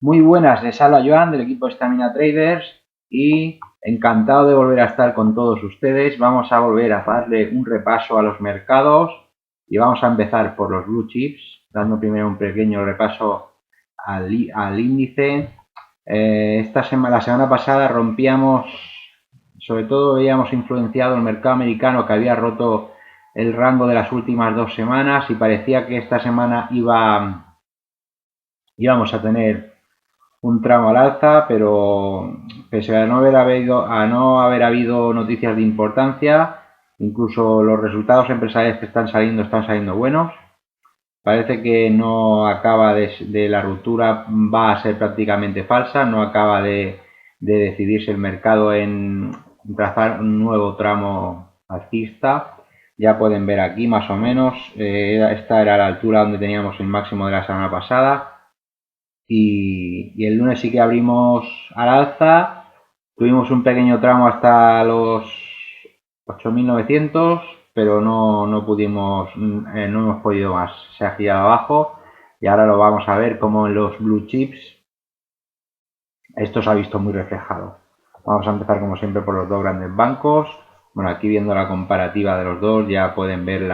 Muy buenas, les habla Joan del equipo Stamina Traders y encantado de volver a estar con todos ustedes. Vamos a volver a darle un repaso a los mercados y vamos a empezar por los blue chips, dando primero un pequeño repaso al índice. La semana pasada rompíamos, sobre todo veíamos influenciado el mercado americano que había roto el rango de las últimas 2 semanas y parecía que esta semana íbamos a tener un tramo al alza, pero pese a no haber habido noticias de importancia, incluso los resultados empresariales que están saliendo buenos. Parece que no acaba de la ruptura, va a ser prácticamente falsa, no acaba de decidirse el mercado en trazar un nuevo tramo alcista. Ya pueden ver aquí más o menos, esta era la altura donde teníamos el máximo de la semana pasada. Y el lunes sí que abrimos al alza, tuvimos un pequeño tramo hasta los 8.900, pero no pudimos, no hemos podido más, se ha girado abajo y ahora lo vamos a ver como en los blue chips esto se ha visto muy reflejado. Vamos a empezar como siempre por los dos grandes bancos. Bueno, aquí viendo la comparativa de los dos ya pueden ver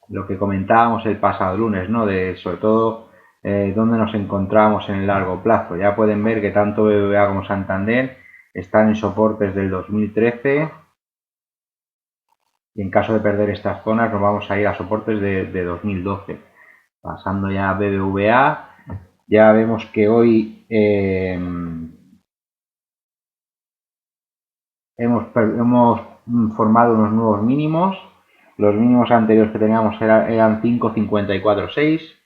lo que comentábamos el pasado lunes, ¿no? De sobre todo dónde nos encontramos en el largo plazo. Ya pueden ver que tanto BBVA como Santander están en soportes del 2013 y en caso de perder estas zonas nos vamos a ir a soportes de 2012. Pasando ya a BBVA, ya vemos que hoy hemos formado unos nuevos mínimos. Los mínimos anteriores que teníamos eran 5.54.6.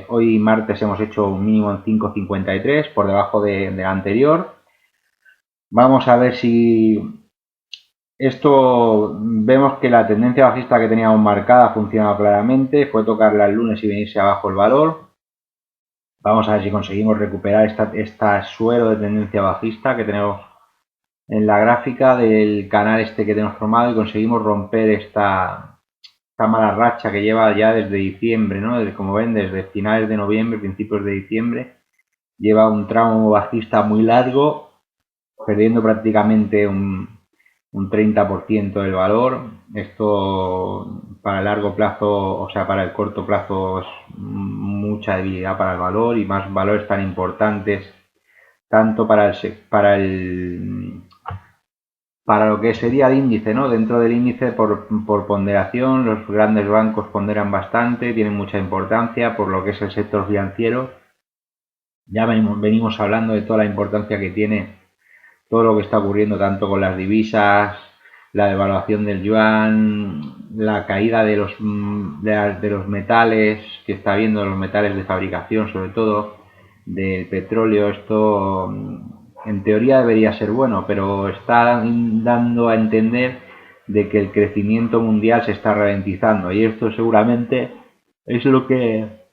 Hoy martes hemos hecho un mínimo en 5.53 por debajo del anterior. Vamos a ver si esto, vemos que la tendencia bajista que teníamos marcada ha funcionado claramente. Fue tocarla el lunes y venirse abajo el valor. Vamos a ver si conseguimos recuperar esta suelo de tendencia bajista que tenemos en la gráfica del canal este que tenemos formado y conseguimos romper esta mala racha que lleva ya desde diciembre, ¿no? Como ven, desde finales de noviembre, principios de diciembre, lleva un tramo bajista muy largo, perdiendo prácticamente un 30% del valor. Esto para el largo plazo, o sea, para el corto plazo es mucha debilidad para el valor y más valores tan importantes tanto para lo que sería el índice, ¿no? Dentro del índice por ponderación, los grandes bancos ponderan bastante, tienen mucha importancia por lo que es el sector financiero. Ya venimos hablando de toda la importancia que tiene todo lo que está ocurriendo tanto con las divisas, la devaluación del yuan, la caída de los metales que está habiendo, los metales de fabricación sobre todo, del petróleo. Esto en teoría debería ser bueno, pero está dando a entender de que el crecimiento mundial se está ralentizando y esto seguramente es lo que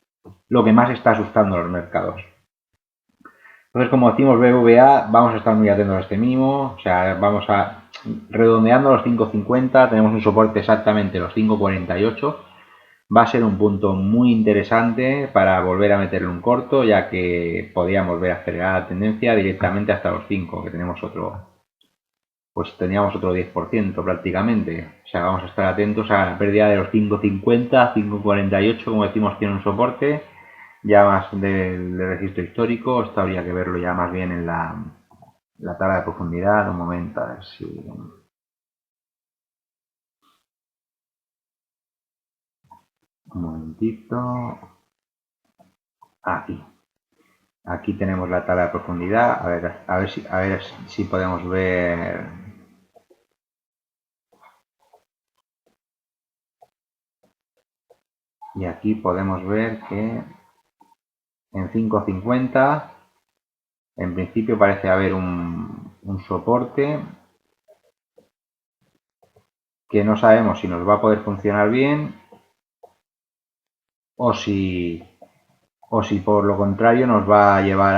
más está asustando a los mercados. Entonces, como decimos BBVA, vamos a estar muy atentos a este mínimo, o sea, vamos a redondeando los 5.50, tenemos un soporte exactamente los 5.48. Va a ser un punto muy interesante para volver a meterle un corto, ya que podríamos ver acelerar la tendencia directamente hasta los 5, que tenemos pues teníamos otro 10% prácticamente. O sea, vamos a estar atentos a la pérdida de los 5.50, 5.48, como decimos, tiene un soporte ya más del registro histórico. Esto habría que verlo ya más bien en la tabla de profundidad. Un momento, a ver si... Un momentito. Aquí. Aquí tenemos la tabla de profundidad. A ver si podemos ver. Y aquí podemos ver que en 5.50 en principio parece haber un soporte que no sabemos si nos va a poder funcionar bien o si por lo contrario nos va a llevar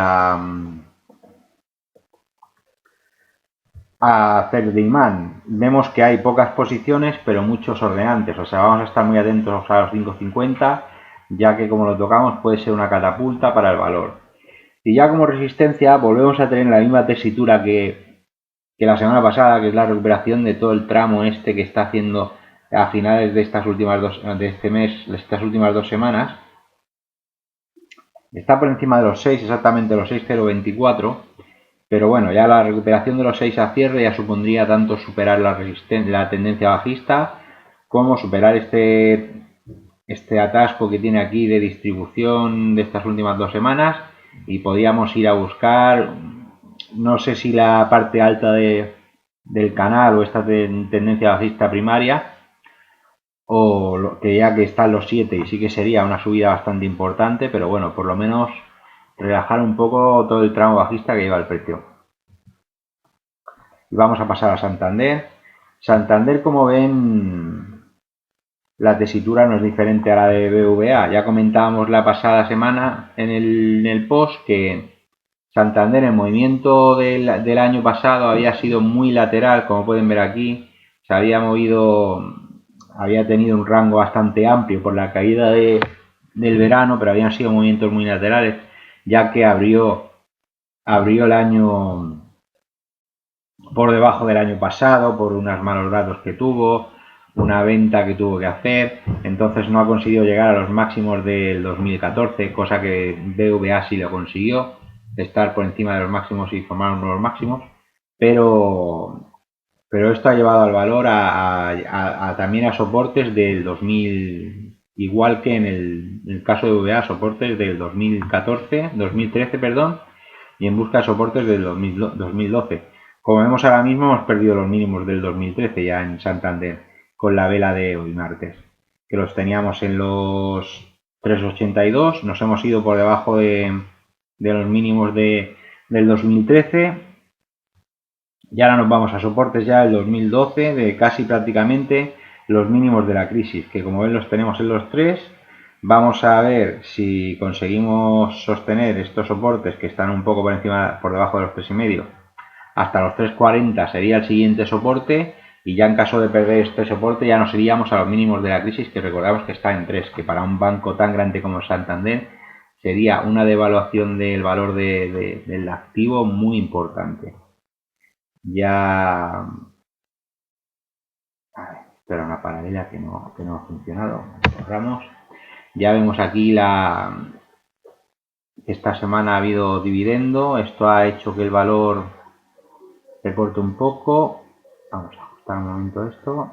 a hacer de imán. Vemos que hay pocas posiciones pero muchos ordenantes, o sea, vamos a estar muy atentos a los 5.50, ya que como lo tocamos puede ser una catapulta para el valor. Y ya como resistencia volvemos a tener la misma tesitura que la semana pasada, que es la recuperación de todo el tramo este que está haciendo a finales de estas últimas de este mes, de estas últimas 2 semanas. Está por encima de los 6, exactamente los 6,024, pero bueno, ya la recuperación de los 6 a cierre ya supondría tanto superar la tendencia bajista como superar este atasco que tiene aquí de distribución de estas últimas 2 semanas, y podríamos ir a buscar, no sé si la parte alta del canal o esta tendencia bajista primaria, o que ya que están los 7 y sí que sería una subida bastante importante, pero bueno, por lo menos relajar un poco todo el tramo bajista que lleva el precio. Y vamos a pasar a Santander. Santander, como ven, la tesitura no es diferente a la de BVA. Ya comentábamos la pasada semana en el post que Santander, el movimiento del año pasado había sido muy lateral, como pueden ver aquí. Se había movido, había tenido un rango bastante amplio por la caída del verano, pero habían sido movimientos muy laterales, ya que abrió el año por debajo del año pasado por unos malos datos que tuvo, una venta que tuvo que hacer, entonces no ha conseguido llegar a los máximos del 2014, cosa que BVA sí lo consiguió, estar por encima de los máximos y formar unos nuevos máximos, pero esto ha llevado al valor también a soportes del 2000, igual que en el caso de VA, soportes del 2013, perdón, y en busca de soportes del 2012. Como vemos ahora mismo, hemos perdido los mínimos del 2013 ya en Santander, con la vela de hoy martes, que los teníamos en los 3,82, nos hemos ido por debajo de los mínimos del 2013, y ahora nos vamos a soportes ya del 2012, de casi prácticamente los mínimos de la crisis, que como ven los tenemos en los 3. Vamos a ver si conseguimos sostener estos soportes que están un poco por encima, por debajo de los 3,5, hasta los 3,40 sería el siguiente soporte, y ya en caso de perder este soporte ya nos iríamos a los mínimos de la crisis, que recordamos que está en 3, que para un banco tan grande como Santander sería una devaluación del valor del activo muy importante. Ya, espera, una paralela que no ha funcionado. Cerramos. Ya vemos aquí esta semana ha habido dividendo, esto ha hecho que el valor recorte un poco. Vamos a ajustar un momento esto.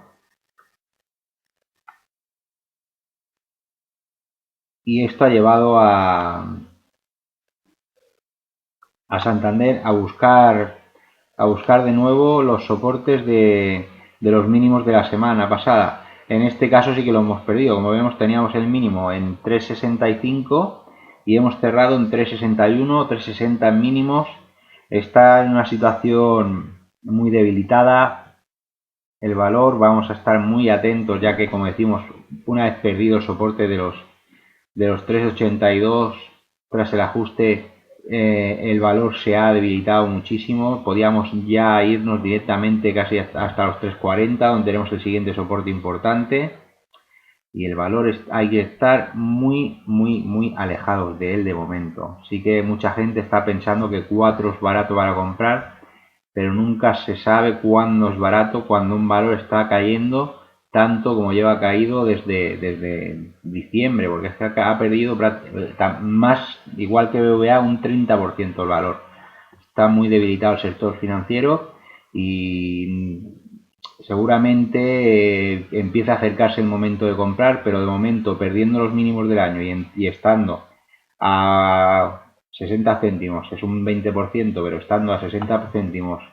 Y esto ha llevado a Santander a buscar de nuevo los soportes de los mínimos de la semana pasada. En este caso sí que lo hemos perdido. Como vemos, teníamos el mínimo en 3,65 y hemos cerrado en 3,61, 3,60 en mínimos. Está en una situación muy debilitada el valor. Vamos a estar muy atentos, ya que, como decimos, una vez perdido el soporte de los 3,82 tras el ajuste, el valor se ha debilitado muchísimo. Podíamos ya irnos directamente casi hasta los 3,40, donde tenemos el siguiente soporte importante, y el valor hay que estar muy alejados de él de momento. Sí que mucha gente está pensando que 4 es barato para comprar, pero nunca se sabe cuándo es barato, cuando un valor está cayendo tanto como lleva caído desde diciembre, porque es que ha perdido más, igual que BVA, un 30% el valor. Está muy debilitado el sector financiero y seguramente empieza a acercarse el momento de comprar, pero de momento, perdiendo los mínimos del año y estando a 60 céntimos, es un 20%, pero estando a 60 céntimos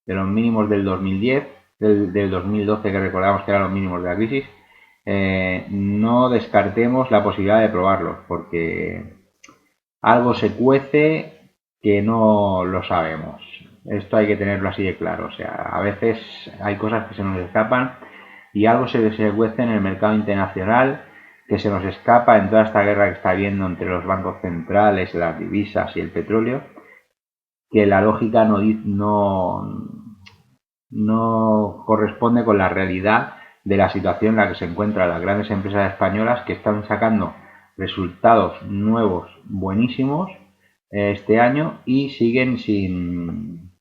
de los mínimos del 2010, del 2012, que recordamos que eran los mínimos de la crisis, no descartemos la posibilidad de probarlos, porque algo se cuece que no lo sabemos. Esto hay que tenerlo así de claro. O sea, a veces hay cosas que se nos escapan, y algo se cuece en el mercado internacional que se nos escapa en toda esta guerra que está habiendo entre los bancos centrales, las divisas y el petróleo, que la lógica no corresponde con la realidad de la situación en la que se encuentran las grandes empresas españolas, que están sacando resultados nuevos buenísimos, este año y sigue sin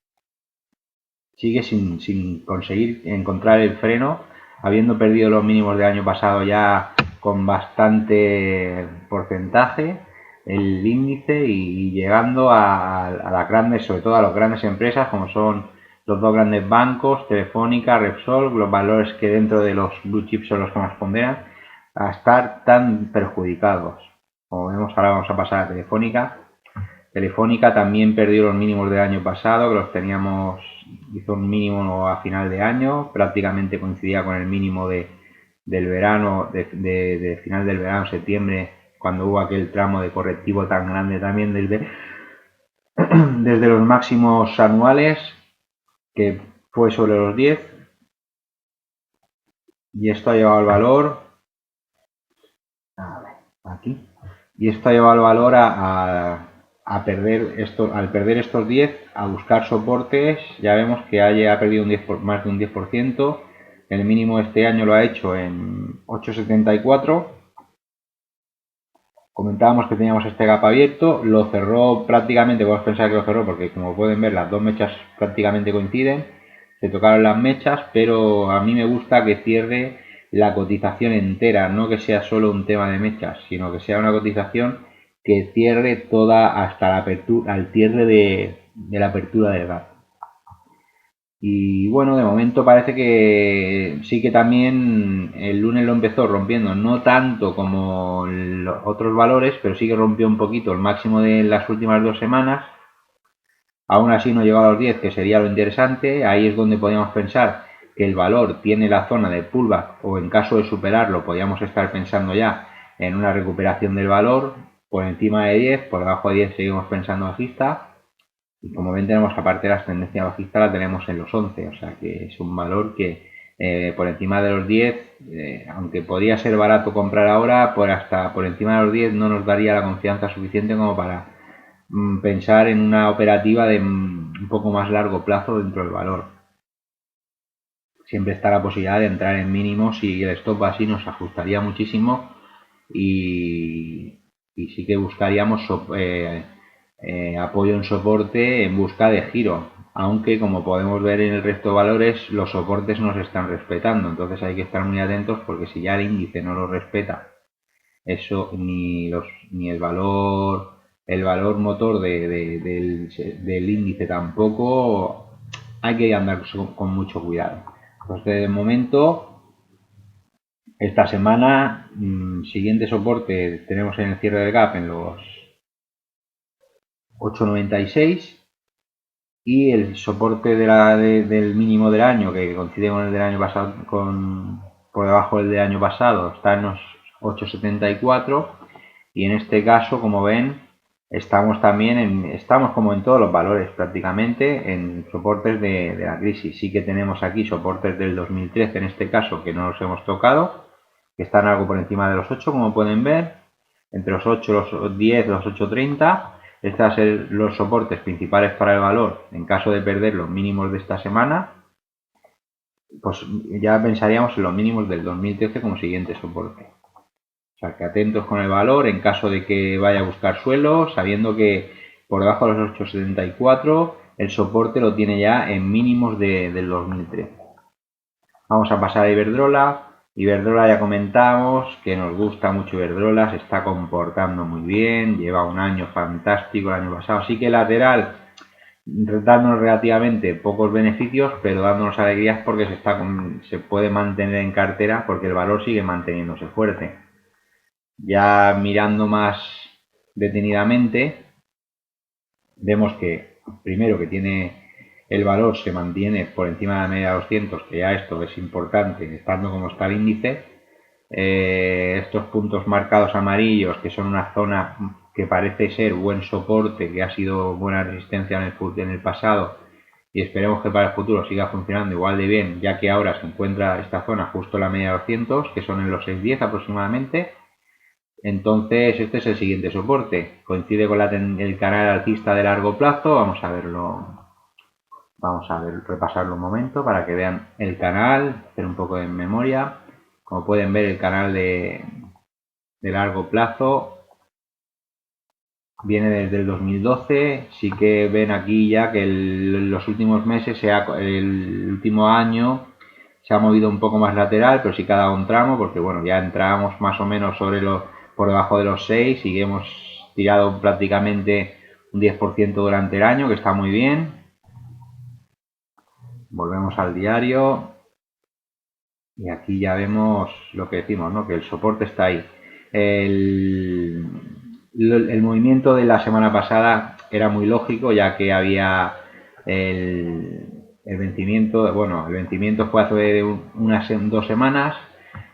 conseguir encontrar el freno, habiendo perdido los mínimos del año pasado ya con bastante porcentaje el índice y llegando a las grandes, sobre todo a las grandes empresas como son los dos grandes bancos, Telefónica, Repsol, los valores que dentro de los blue chips son los que más ponderan, a estar tan perjudicados. Como vemos, ahora vamos a pasar a Telefónica. Telefónica también perdió los mínimos del año pasado, que los teníamos, hizo un mínimo a final de año, prácticamente coincidía con el mínimo del verano, de final del verano, septiembre, cuando hubo aquel tramo de correctivo tan grande también desde los máximos anuales, que fue sobre los 10, y esto ha llevado el valor, a ver, aquí, y esto ha llevado el valor a perder esto, al perder estos 10, a buscar soportes. Ya vemos que ha perdido más de un 10%. El mínimo este año lo ha hecho en 8,74. Comentábamos que teníamos este gap abierto, lo cerró prácticamente, podemos pensar que lo cerró porque como pueden ver las dos mechas prácticamente coinciden, se tocaron las mechas, pero a mí me gusta que cierre la cotización entera, no que sea solo un tema de mechas, sino que sea una cotización que cierre toda hasta la apertura, al cierre de la apertura del gap. Y bueno, de momento parece que sí, que también el lunes lo empezó rompiendo, no tanto como los otros valores, pero sí que rompió un poquito el máximo de las últimas 2 semanas. Aún así no llegó a los 10, que sería lo interesante. Ahí es donde podríamos pensar que el valor tiene la zona de pullback, o en caso de superarlo podríamos estar pensando ya en una recuperación del valor por encima de 10, por debajo de 10 seguimos pensando bajista. Y como ven, tenemos aparte las tendencias bajistas, la tenemos en los 11, o sea que es un valor que por encima de los 10, aunque podría ser barato comprar ahora, hasta por encima de los 10 no nos daría la confianza suficiente como para pensar en una operativa de un poco más largo plazo dentro del valor. Siempre está la posibilidad de entrar en mínimos y el stop así nos ajustaría muchísimo y sí que buscaríamos apoyo en soporte en busca de giro, aunque como podemos ver en el resto de valores los soportes no se están respetando, entonces hay que estar muy atentos porque si ya el índice no lo respeta, eso ni el valor motor del índice tampoco, hay que andar con mucho cuidado. Entonces de momento esta semana siguiente soporte tenemos en el cierre del gap en los 8,96 y el soporte del mínimo del año, que coincide con el del año pasado, por debajo del año pasado, está en los 8,74 y en este caso, como ven, estamos como en todos los valores prácticamente en soportes de la crisis. Sí que tenemos aquí soportes del 2013 en este caso que no los hemos tocado, que están algo por encima de los 8, como pueden ver, entre los 8, los 10, los 8,30. Estos van a ser los soportes principales para el valor en caso de perder los mínimos de esta semana. Pues ya pensaríamos en los mínimos del 2013 como siguiente soporte. O sea, que atentos con el valor en caso de que vaya a buscar suelo, sabiendo que por debajo de los 8,74 el soporte lo tiene ya en mínimos del 2013. Vamos a pasar a Iberdrola. Iberdrola ya comentamos que nos gusta mucho Iberdrola, se está comportando muy bien, lleva un año fantástico el año pasado, sí que lateral, dándonos relativamente pocos beneficios, pero dándonos alegrías porque se puede mantener en cartera porque el valor sigue manteniéndose fuerte. Ya mirando más detenidamente, vemos que primero que el valor se mantiene por encima de la media de 200, que ya esto es importante, estando como está el índice. Estos puntos marcados amarillos, que son una zona que parece ser buen soporte, que ha sido buena resistencia en el pasado, y esperemos que para el futuro siga funcionando igual de bien, ya que ahora se encuentra esta zona justo en la media de 200, que son en los 6,10 aproximadamente. Entonces este es el siguiente soporte, coincide con el canal alcista de largo plazo. Vamos a repasarlo un momento para que vean el canal, hacer un poco de memoria. Como pueden ver, el canal de largo plazo viene desde el 2012. Sí que ven aquí ya que los últimos meses, el último año, se ha movido un poco más lateral, pero sí que ha dado un tramo, porque bueno, ya entrábamos más o menos por debajo de los 6 y hemos tirado prácticamente un 10% durante el año, que está muy bien. Volvemos al diario y aquí ya vemos lo que decimos, ¿no? Que el soporte está ahí. El, el movimiento de la semana pasada era muy lógico, ya que había el vencimiento, bueno, el vencimiento fue hace unas 2 semanas.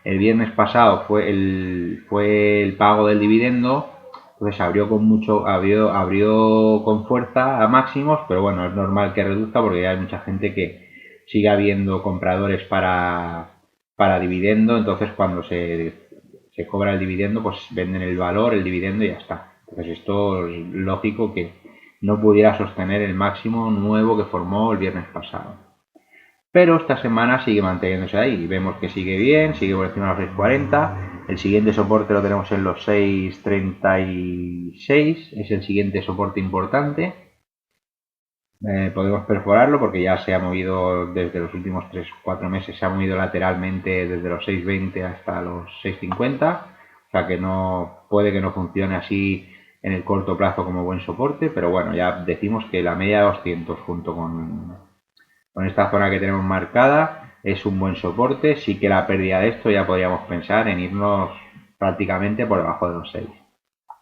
El viernes pasado fue el pago del dividendo, entonces abrió con fuerza a máximos, pero bueno, es normal que reduzca porque hay mucha gente que sigue habiendo compradores para dividendo, entonces cuando se cobra el dividendo, pues venden el valor, el dividendo y ya está. Entonces esto es lógico que no pudiera sostener el máximo nuevo que formó el viernes pasado. Pero esta semana sigue manteniéndose ahí. Vemos que sigue bien, sigue por encima de los 6,40. El siguiente soporte lo tenemos en los 6,36. Es el siguiente soporte importante. Podemos perforarlo porque ya se ha movido desde los últimos 3-4 meses, se ha movido lateralmente desde los 6,20 hasta los 6,50. O sea que no puede que no funcione así en el corto plazo como buen soporte, pero bueno, ya decimos que la media de 200 junto con esta zona que tenemos marcada es un buen soporte. Sí que la pérdida de esto ya podríamos pensar en irnos prácticamente por debajo de los 6.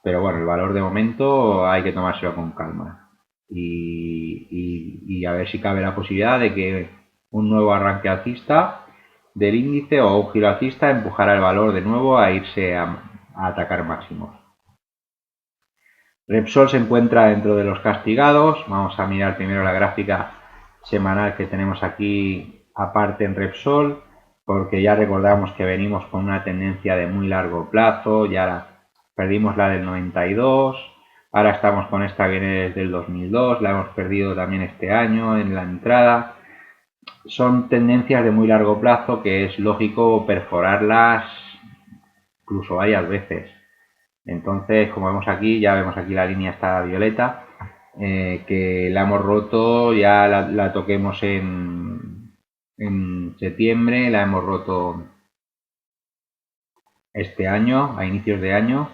Pero bueno, el valor de momento hay que tomárselo con calma. Y a ver si cabe la posibilidad de que un nuevo arranque alcista del índice o un giro alcista empujará el valor de nuevo a irse a atacar máximos. Repsol se encuentra dentro de los castigados. Vamos a mirar primero la gráfica semanal que tenemos aquí aparte en Repsol, porque ya recordamos que venimos con una tendencia de muy largo plazo, ya perdimos la del 92, ahora estamos con esta que viene desde el 2002, la hemos perdido también este año en la entrada. Son tendencias de muy largo plazo que es lógico perforarlas incluso varias veces. Entonces, como vemos aquí, ya vemos aquí la línea está violeta, que la hemos roto, ya la toquemos en septiembre, la hemos roto este año, a inicios de año,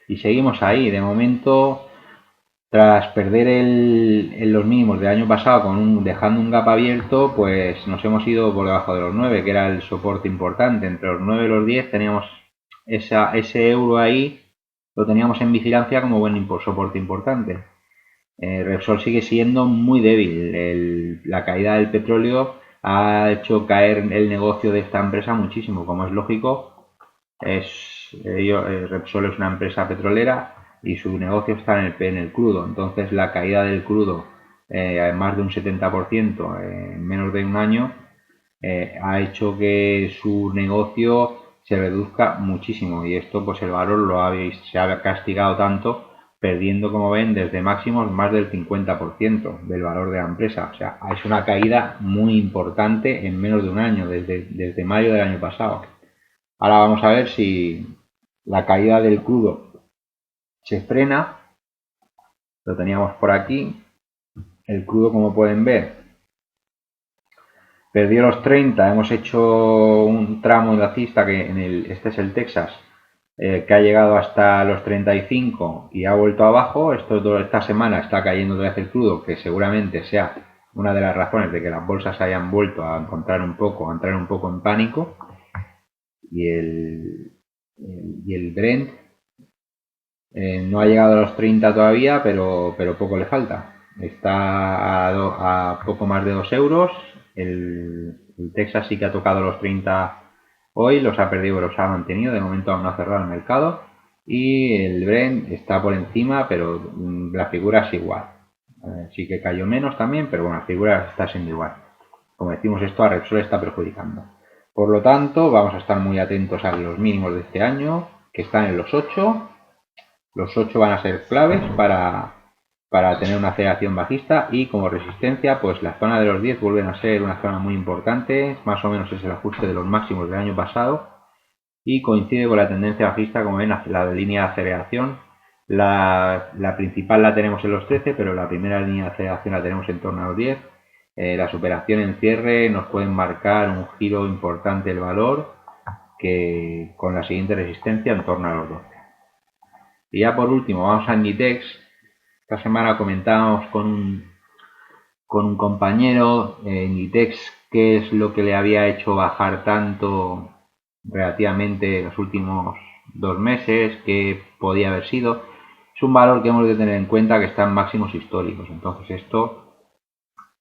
y seguimos ahí. De momento, tras perder los mínimos del año pasado dejando un gap abierto, pues nos hemos ido por debajo de los 9, que era el soporte importante. Entre los 9 y los 10 teníamos ese euro ahí, lo teníamos en vigilancia como buen soporte importante. Repsol sigue siendo muy débil. La caída del petróleo ha hecho caer el negocio de esta empresa muchísimo, como es lógico. Repsol es una empresa petrolera y su negocio está en el crudo. Entonces la caída del crudo, más de un 70% en menos de un año, ha hecho que su negocio se reduzca muchísimo, y esto pues el valor se ha castigado tanto, perdiendo, como ven, desde máximos más del 50% del valor de la empresa. O sea, es una caída muy importante en menos de un año, desde mayo del año pasado. Ahora vamos a ver si la caída del crudo se frena. Lo teníamos por aquí. El crudo, como pueden ver, perdió los 30. Hemos hecho un tramo de alcista que este es el Texas, que ha llegado hasta los 35 y ha vuelto abajo. Esta semana está cayendo otra vez el crudo, que seguramente sea una de las razones de que las bolsas hayan vuelto a entrar un poco en pánico. Y el Brent no ha llegado a los 30 todavía, pero poco le falta. Está a poco más de 2 euros. El Texas sí que ha tocado los 30 hoy, los ha perdido, los ha mantenido. De momento aún no ha cerrado el mercado. Y el Brent está por encima, pero la figura es igual. Sí que cayó menos también, pero bueno, la figura está siendo igual. Como decimos, esto a Repsol está perjudicando. Por lo tanto, vamos a estar muy atentos a los mínimos de este año, que están en los 8. Los 8 van a ser claves para tener una aceleración bajista, y como resistencia, pues la zona de los 10 vuelven a ser una zona muy importante. Más o menos es el ajuste de los máximos del año pasado y coincide con la tendencia bajista, como ven, hacia la línea de aceleración La principal la tenemos en los 13, pero la primera línea de aceleración la tenemos en torno a los 10. La superación en cierre nos pueden marcar un giro importante el valor, que con la siguiente resistencia en torno a los 12. Y ya por último vamos a Inditex. Esta semana comentábamos con un compañero Inditex qué es lo que le había hecho bajar tanto relativamente los últimos 2 meses, qué podía haber sido. Es un valor que hemos de tener en cuenta que está en máximos históricos. Entonces esto,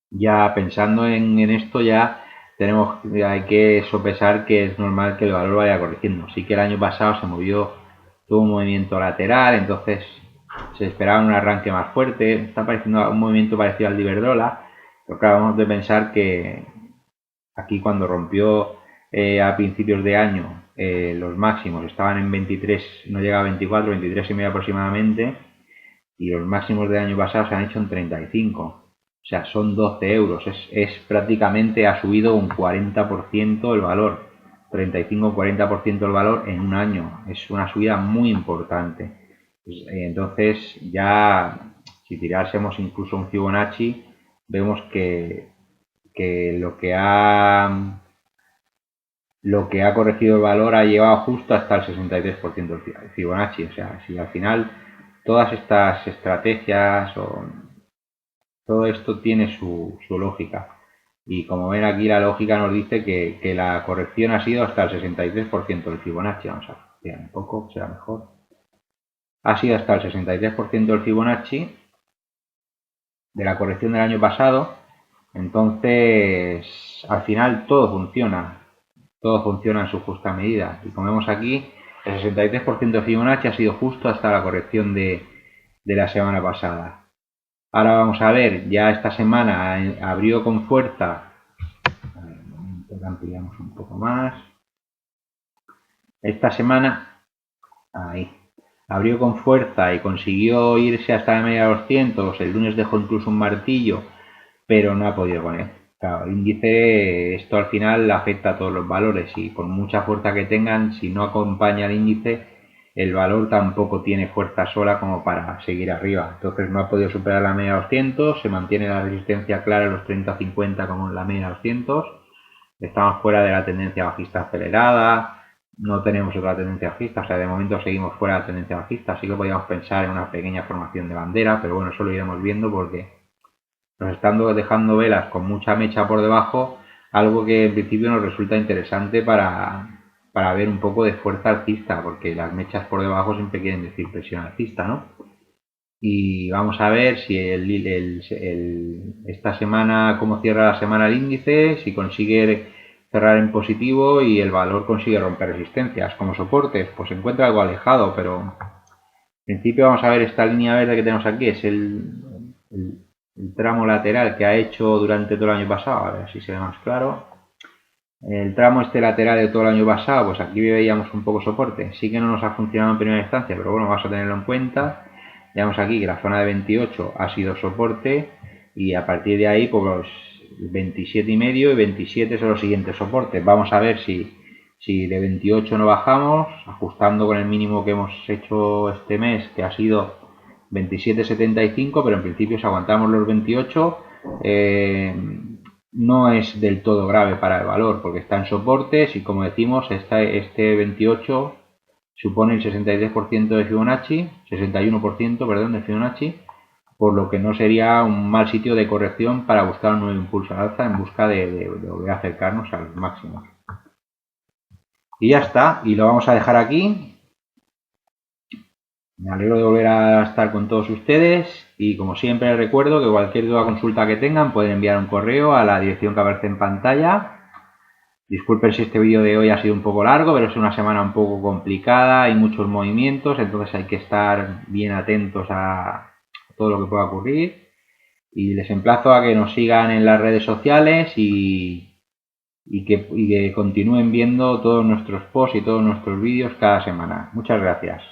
ya pensando en esto, ya hay que sopesar que es normal que el valor vaya corrigiendo. Sí que el año pasado se movió, tuvo un movimiento lateral, entonces se esperaba un arranque más fuerte. Está pareciendo un movimiento parecido al de Iberdrola, pero claro, vamos de pensar que aquí cuando rompió a principios de año los máximos estaban en 23, no llega a 24, 23 y medio aproximadamente, y los máximos del año pasado se han hecho en 35. O sea, son 12 euros. Es prácticamente, ha subido un 40% el valor. 35-40% el valor en un año. Es una subida muy importante. Entonces, ya si tirásemos incluso un Fibonacci, vemos que lo que ha corregido el valor ha llevado justo hasta el 63% del Fibonacci. O sea, si al final todas estas estrategias todo esto tiene su lógica. Y como ven aquí, la lógica nos dice que la corrección ha sido hasta el 63% del Fibonacci. Vamos a ver un poco, será mejor. Ha sido hasta el 63% del Fibonacci de la corrección del año pasado. Entonces, al final todo funciona en su justa medida. Y como vemos aquí, el 63% de Fibonacci ha sido justo hasta la corrección de la semana pasada. Ahora vamos a ver, ya esta semana abrió con fuerza. A ver, un momento que ampliamos un poco más. Esta semana, ahí, abrió con fuerza y consiguió irse hasta la media de los 200. El lunes dejó incluso un martillo, pero no ha podido con él. Claro, el índice, esto al final afecta a todos los valores y por mucha fuerza que tengan, si no acompaña el índice, el valor tampoco tiene fuerza sola como para seguir arriba. Entonces no ha podido superar la media 200, se mantiene la resistencia clara en los 30-50 como en la media 200. Estamos fuera de la tendencia bajista acelerada, no tenemos otra tendencia bajista, o sea, de momento seguimos fuera de la tendencia bajista, así que podríamos pensar en una pequeña formación de bandera, pero bueno, eso lo iremos viendo porque nos están dejando velas con mucha mecha por debajo, algo que en principio nos resulta interesante para ver un poco de fuerza alcista, porque las mechas por debajo siempre quieren decir presión alcista, ¿no? Y vamos a ver si esta semana, cómo cierra la semana el índice, si consigue cerrar en positivo y el valor consigue romper resistencias. Como soportes, pues se encuentra algo alejado, pero en principio vamos a ver esta línea verde que tenemos aquí, es el tramo lateral que ha hecho durante todo el año pasado, a ver si se ve más claro. El tramo este lateral de todo el año pasado, pues aquí veíamos un poco soporte. Sí que no nos ha funcionado en primera instancia, pero bueno, vamos a tenerlo en cuenta. Veamos aquí que la zona de 28 ha sido soporte y a partir de ahí, pues 27,5 y 27 son los siguientes soportes. Vamos a ver si de 28 no bajamos, ajustando con el mínimo que hemos hecho este mes, que ha sido 27,75, pero en principio si aguantamos los 28 no es del todo grave para el valor porque está en soportes y como decimos este 28 supone el 63% de Fibonacci, 61% perdón, de Fibonacci, por lo que no sería un mal sitio de corrección para buscar un nuevo impulso al alza en busca de volver a acercarnos a los máximos. Y ya está, y lo vamos a dejar aquí. Me alegro de volver a estar con todos ustedes y como siempre les recuerdo que cualquier duda o consulta que tengan pueden enviar un correo a la dirección que aparece en pantalla. Disculpen si este vídeo de hoy ha sido un poco largo, pero es una semana un poco complicada, hay muchos movimientos, entonces hay que estar bien atentos a todo lo que pueda ocurrir. Y les emplazo a que nos sigan en las redes sociales y que continúen viendo todos nuestros posts y todos nuestros vídeos cada semana. Muchas gracias.